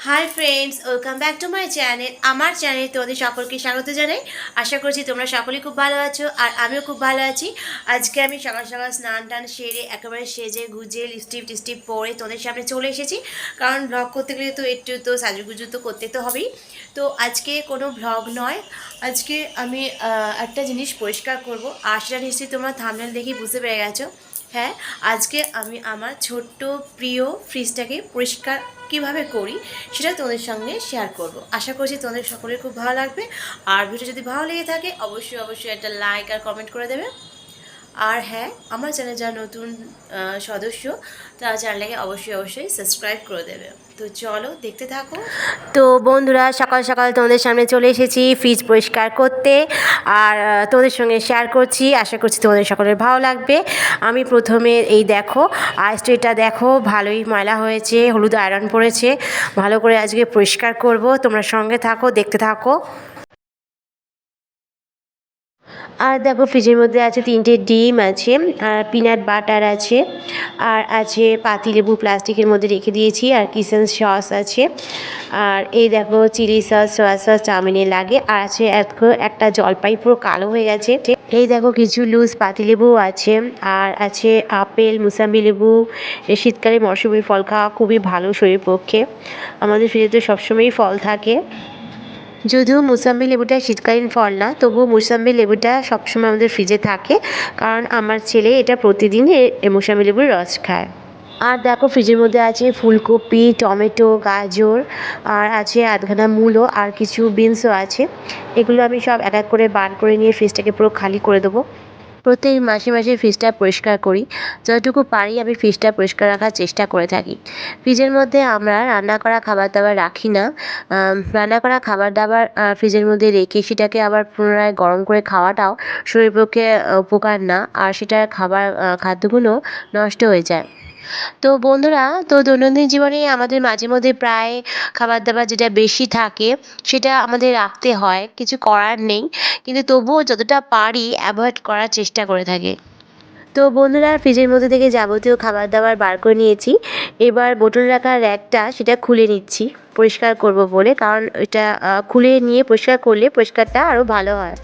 Hi friends, welcome back to my channel. আমার চ্যানেলে তোমাদের সকলকে স্বাগত জানাই। আশা করছি তোমরা সকলেই খুব ভালো আছো আর আমিও খুব ভালো আছি। আজকে আমি সকাল সকাল স্নান টান সেরে একেবারে সেজে গুজে লিপস্টিক টিস্টিক পরে তোমাদের সামনে চলে এসেছি। কারণ ব্লগ করতে গেলে তো একটু তো সাজুগুজু তো করতে তো হবেই। তো আজকে কোনো ব্লগ নয়, আজকে আমি একটা জিনিস পরিষ্কার করব। আর সেটা নিশ্চয়ই তোমরা থাম্বনেল দেখেই বুঝতে পেরে গেছো। হ্যাঁ, আজকে আমি আমার ছোট্ট প্রিয় ফ্রিজটাকে পরিষ্কার কীভাবে করি সেটা তোমাদের সঙ্গে শেয়ার করব। আশা করছি তোমাদের সকলের খুব ভালো লাগবে। আর ভিডিও যদি ভালো লেগে থাকে অবশ্যই অবশ্যই একটা লাইক আর কমেন্ট করে দেবে। আর হ্যাঁ, আমার চ্যানেল যারা নতুন সদস্য তারা চ্যানেলটাকে অবশ্যই অবশ্যই সাবস্ক্রাইব করে দেবে। তো চলো দেখতে থাকো। তো বন্ধুরা, সকাল সকাল তোমাদের সামনে চলে এসেছি ফ্রিজ পরিষ্কার করতে। আর তোমাদের সঙ্গে শেয়ার করছি, আশা করছি তোমাদের সকলের ভালো লাগবে। আমি প্রথমে এই দেখো আইস ট্রেটা দেখো ভালোই ময়লা হয়েছে, হলুদ আয়রন পড়েছে। ভালো করে আজকে পরিষ্কার করব, তোমরা সঙ্গে থাকো, দেখতে থাকো। আর দেখো ফ্রিজের মধ্যে আছে 3টে ডিম আছে, আর পিনাট বাটার আছে, আর আছে পাতিলেবু প্লাস্টিকের মধ্যে রেখে দিয়েছি, আর কিচেন সস আছে, আর এই দেখো চিলি সস সয়া সস চাউমিনে লাগে, আর আছে একটা জলপাই পুরো কালো হয়ে গেছে। এই দেখো কিছু লুজ পাতিলেবু আছে, আর আছে আপেল মুসাম্বি লেবু। শীতকালে মৌসুমি ফল খাওয়া খুবই ভালো শরীর পক্ষে। আমাদের ফ্রিজে তো সবসময়ই ফল থাকে। যদিও মুসাম্বি লেবুটা শীতকালীন ফল না, তবুও মুসাম্বি লেবুটা সবসময় আমাদের ফ্রিজে থাকে, কারণ আমার ছেলে এটা প্রতিদিন মুসাম্বি লেবুর রস খায়। আর দেখো ফ্রিজের মধ্যে আছে ফুলকপি, টমেটো, গাজর, আর আছে আধখানা মূলো, আর কিছু বিনসও আছে। এগুলো আমি সব এক এক করে বার করে নিয়ে ফ্রিজটাকে পুরো খালি করে দেবো। প্রত্যেক মাসে মাসে ফ্রিজটা পরিষ্কার করি, যতটুকু পারি আমি ফ্রিজটা পরিষ্কার রাখার চেষ্টা করে থাকি। ফ্রিজের মধ্যে আমরা রান্না করা খাবার দাবার রাখি না। রান্না করা খাবার দাবার ফ্রিজের মধ্যে রেখে সেটাকে আবার পুনরায় গরম করে খাওয়াটাও শরীরের পক্ষে উপকার না, আর সেটার খাদ্যগুলো নষ্ট হয়ে যায়। তো বন্ধুরা, তো দৈনন্দিন জীবনে আমাদের মাঝে মধ্যে প্রায় খাবার দাবার যেটা বেশি থাকে সেটা আমাদের রাখতে হয়, কিছু করার নেই, কিন্তু তবুও যতটা পারি অ্যাভয়েড করার চেষ্টা করে থাকি। তো বন্ধুরা, ফ্রিজের মধ্যে থেকে যাবতীয় খাবার দাবার বার করে নিয়েছি। এবার বোতল রাখার র্যাকটা সেটা খুলে নিচ্ছি পরিষ্কার করব বলে, কারণ এটা খুলে নিয়ে পরিষ্কার করলে পরিষ্কারটা আরও ভালো হয়।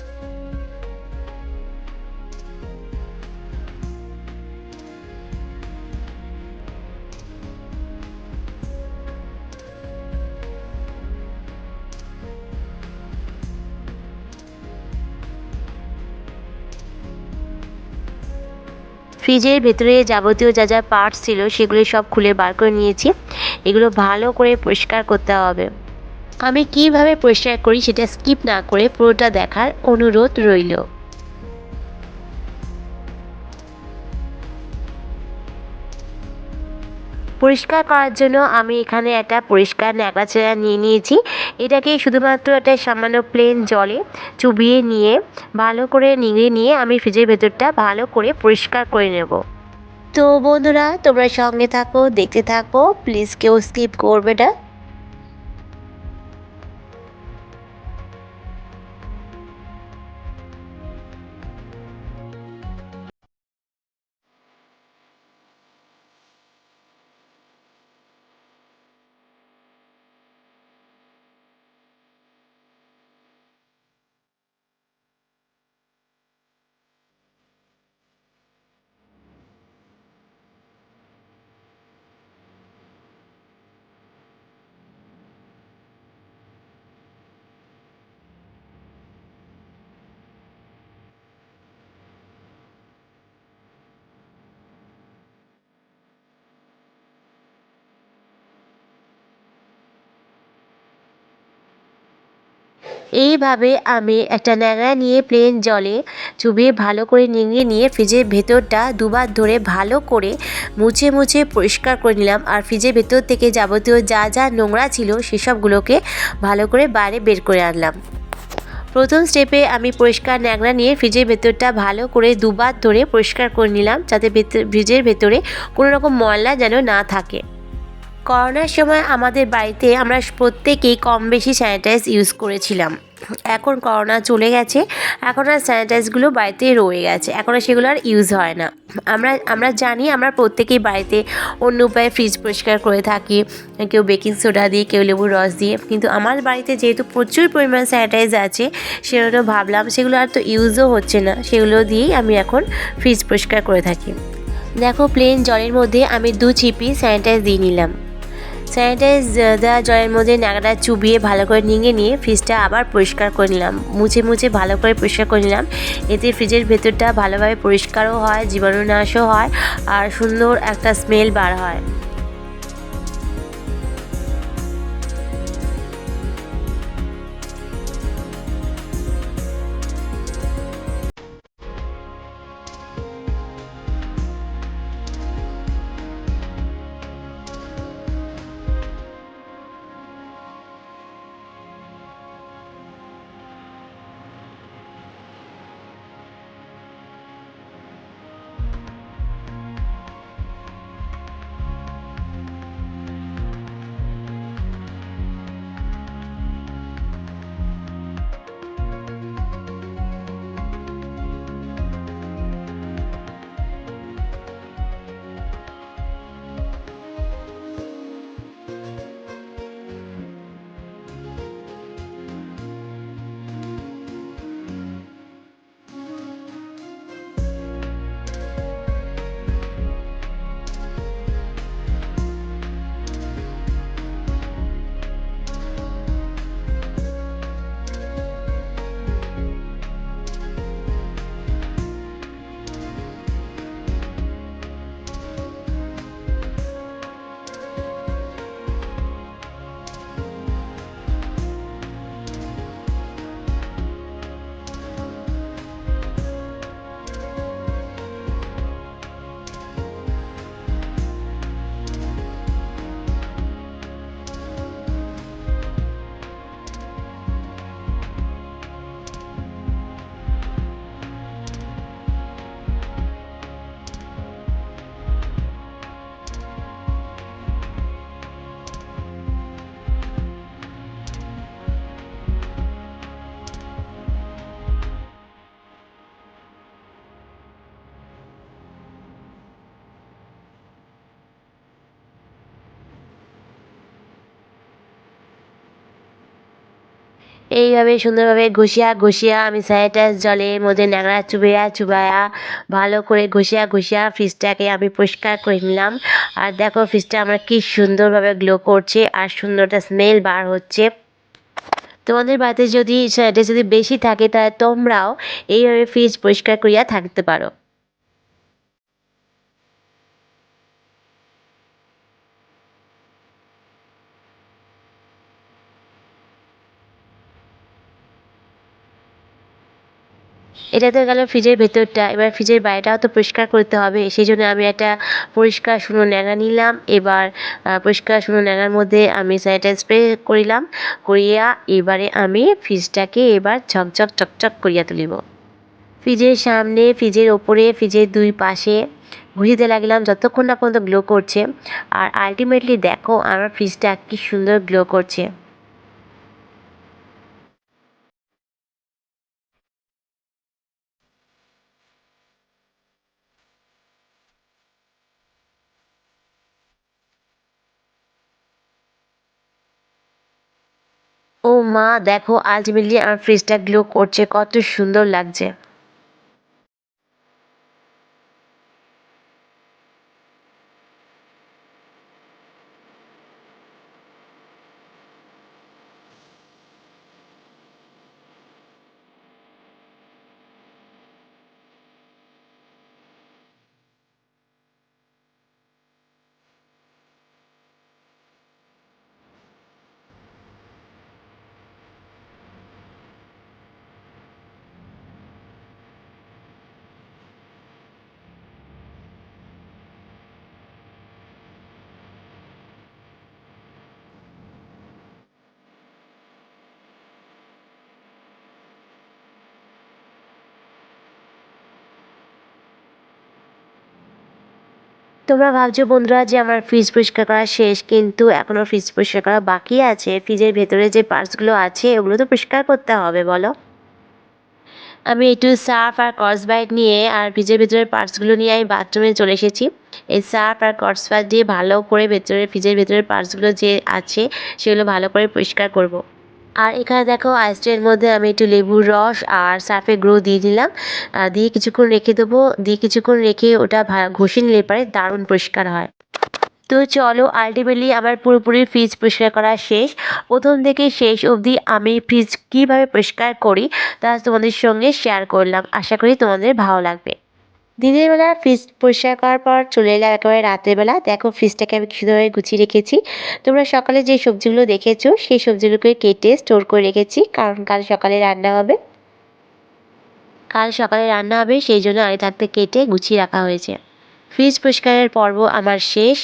ফ্রিজের ভেতরে যাবতীয় যা যা পার্টস ছিল সেগুলো সব খুলে বার করে নিয়েছি। এগুলো ভালো করে পরিষ্কার করতে হবে। আমি কিভাবে পরিষ্কার করি সেটা স্কিপ না করে পুরোটা দেখার অনুরোধ রইল। পরিষ্কার করার জন্য আমি এখানে একটা পরিষ্কার ন্যাকড়া নিয়ে নিয়েছি। এটাকে শুধুমাত্র একটা সামান্য প্লেন জলে চুবিয়ে নিয়ে ভালো করে নিংড়ে নিয়ে আমি ফ্রিজের ভেতরটা ভালো করে পরিষ্কার করে নেব। তো বন্ধুরা, তোমরা সঙ্গে থাকো, দেখতে থাকো, প্লিজ কেউ স্কিপ করবে না। এইভাবে আমি একটা ন্যাকড়া নিয়ে প্লেন জলে চুবিয়ে ভালো করে নিংড়ে নিয়ে ফ্রিজের ভেতরটা দুবার ধরে ভালো করে মুছে মুছে পরিষ্কার করে নিলাম। আর ফ্রিজের ভেতর থেকে যাবতীয় যা যা নোংরা ছিল সেসবগুলোকে ভালো করে বাইরে বের করে আনলাম। প্রথম স্টেপে আমি পরিষ্কার ন্যাকড়া নিয়ে ফ্রিজের ভেতরটা ভালো করে দুবার ধরে পরিষ্কার করে নিলাম, যাতে ফ্রিজের ভেতরে কোনো রকম ময়লা যেন না থাকে। করোনার সময় আমাদের বাড়িতে আমরা প্রত্যেকেই কম বেশি স্যানিটাইজ ইউজ করেছিলাম। এখন করোনা চলে গেছে, এখন আর স্যানিটাইজগুলো বাড়িতে রয়ে গেছে, এখন আর সেগুলো আর ইউজ হয় না। আমরা জানি, আমরা প্রত্যেকেই বাড়িতে অন্য উপায়ে ফ্রিজ পরিষ্কার করে থাকি, কেউ বেকিং সোডা দিয়ে, কেউ লেবুর রস দিয়ে, কিন্তু আমার বাড়িতে যেহেতু প্রচুর পরিমাণ স্যানিটাইজ আছে, সেজন্য ভাবলাম সেগুলো আর তো ইউজও হচ্ছে না, সেগুলো দিয়েই আমি এখন ফ্রিজ পরিষ্কার করে থাকি। দেখো, প্লেন জলের মধ্যে আমি 2 চিপি স্যানিটাইজ দিয়ে নিলাম। স্যানিটাইজ দেওয়া জলের মধ্যে ন্যাকড়া চুবিয়ে ভালো করে নিয়ে ফ্রিজটা আবার পরিষ্কার করে নিলাম, মুছে ভালো করে পরিষ্কার করে নিলাম। এতে ফ্রিজের ভেতরটা ভালোভাবে পরিষ্কারও হয়, জীবাণুনাশও হয়, আর সুন্দর একটা স্মেল বার হয়। এইভাবে সুন্দরভাবে ঘষিয়া আমি স্যানিটাইজ জলের মধ্যে ন্যাকড়া চুবাইয়া ভালো করে ঘষিয়া ফ্রিজটাকে আমি পরিষ্কার করে নিলাম। আর দেখো, ফ্রিজটা আমার কি সুন্দরভাবে গ্লো করছে আর সুন্দর একটা স্মেল বার হচ্ছে। তোমাদের বাড়িতে যদি স্যানিটাইজ যদি বেশি থাকে, তাহলে তোমরাও এইভাবে ফ্রিজ পরিষ্কার করিয়া থাকতে পারো। এটা তো গেল ফ্রিজের ভেতরটা, এবার ফ্রিজের বাইরেটাও তো পরিষ্কার করতে হবে, সেই জন্য আমি একটা পরিষ্কার শুকনো ন্যাকড়া নিলাম। এবার পরিষ্কার শুকনো ন্যাকড়ার মধ্যে আমি স্যানিটাইজ স্প্রে করিয়া এবারে আমি ফ্রিজটাকে এবার ঝকঝক চকচক করিয়া তুলিব। ফ্রিজের সামনে, ফ্রিজের ওপরে, ফ্রিজের 2 পাশে ঘুরিতে লাগলাম যতক্ষণ না পর্যন্ত গ্লো করছে। আর আল্টিমেটলি দেখো আমার ফ্রিজটা কি সুন্দর গ্লো করছে। ও মা, দেখো আলটিমেটলি আমার ফ্রিজটা গ্লো করছে, কত সুন্দর লাগছে। তোমরা ভাবছো বন্ধুরা যে আমার ফ্রিজ পরিষ্কার করা শেষ, কিন্তু এখনও ফ্রিজ পরিষ্কার করা বাকি আছে। ফ্রিজের ভেতরে যে পার্টসগুলো আছে ওগুলো তো পরিষ্কার করতে হবে বলো। আমি একটু সার্ফ আর স্কচব্রাইট নিয়ে আর ফ্রিজের ভেতরের পার্টসগুলো নিয়ে আমি বাথরুমে চলে এসেছি। এই সার্ফ আর স্কচব্রাইট দিয়ে ভালো করে ফ্রিজের ভেতরের পার্টসগুলো যে আছে সেগুলো ভালো করে পরিষ্কার করব। আর এখানে দেখো আইসট্রের মধ্যে আমি একটু লেবুর রস আর সার্ফের গুঁড়ো দিয়ে দিলাম। দিয়ে কিছুক্ষণ রেখে দেবো। দিয়ে কিছুক্ষণ রেখে ওটা ঘষে নিলে পরে দারুণ পরিষ্কার হয়। তো চলো, আলটিমেটলি আমার পুরোপুরি ফ্রিজ পরিষ্কার করা শেষ। প্রথম থেকে শেষ অবধি আমি ফ্রিজ কীভাবে পরিষ্কার করি তা তোমাদের সঙ্গে শেয়ার করলাম। আশা করি তোমাদের ভালো লাগবে। দিনের বেলা ফ্রিজ পরিষ্কার করার পর চলে এলাম একেবারে রাতের বেলা। দেখো ফ্রিজটাকে আমি সুন্দরভাবে গুছিয়ে রেখেছি। তোমরা সকালে যে সবজিগুলো দেখেছো সেই সবজিগুলোকে কেটে স্টোর করে রেখেছি, কারণ কাল সকালে রান্না হবে। সেই জন্য আগে থাকতে কেটে গুছিয়ে রাখা হয়েছে। ফ্রিজ পরিষ্কারের পর্ব আমার শেষ।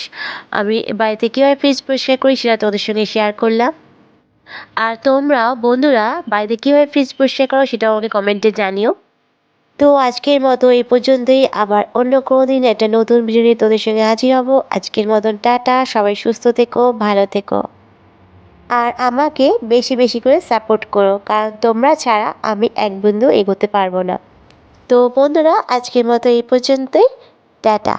আমি বাড়িতে কীভাবে ফ্রিজ পরিষ্কার করি সেটা তোমাদের সঙ্গে শেয়ার করলাম। আর তোমরাও বন্ধুরা বাড়িতে কীভাবে ফ্রিজ পরিষ্কার করো সেটাও আমাকে কমেন্টে জানিও। তো আজকের মতো এই পর্যন্তই। আবার অন্য কোনো দিন একটা নতুন ভিডিও নিয়ে তোদের সঙ্গে হাজির হব। আজকের মতন টাটা, সবাই সুস্থ থেকো, ভালো থেকো। আর আমাকে বেশি বেশি করে সাপোর্ট করো, কারণ তোমরা ছাড়া আমি এক বিন্দু এগোতে পারবো না। তো বন্ধুরা আজকের মতো এই পর্যন্তই। টাটা।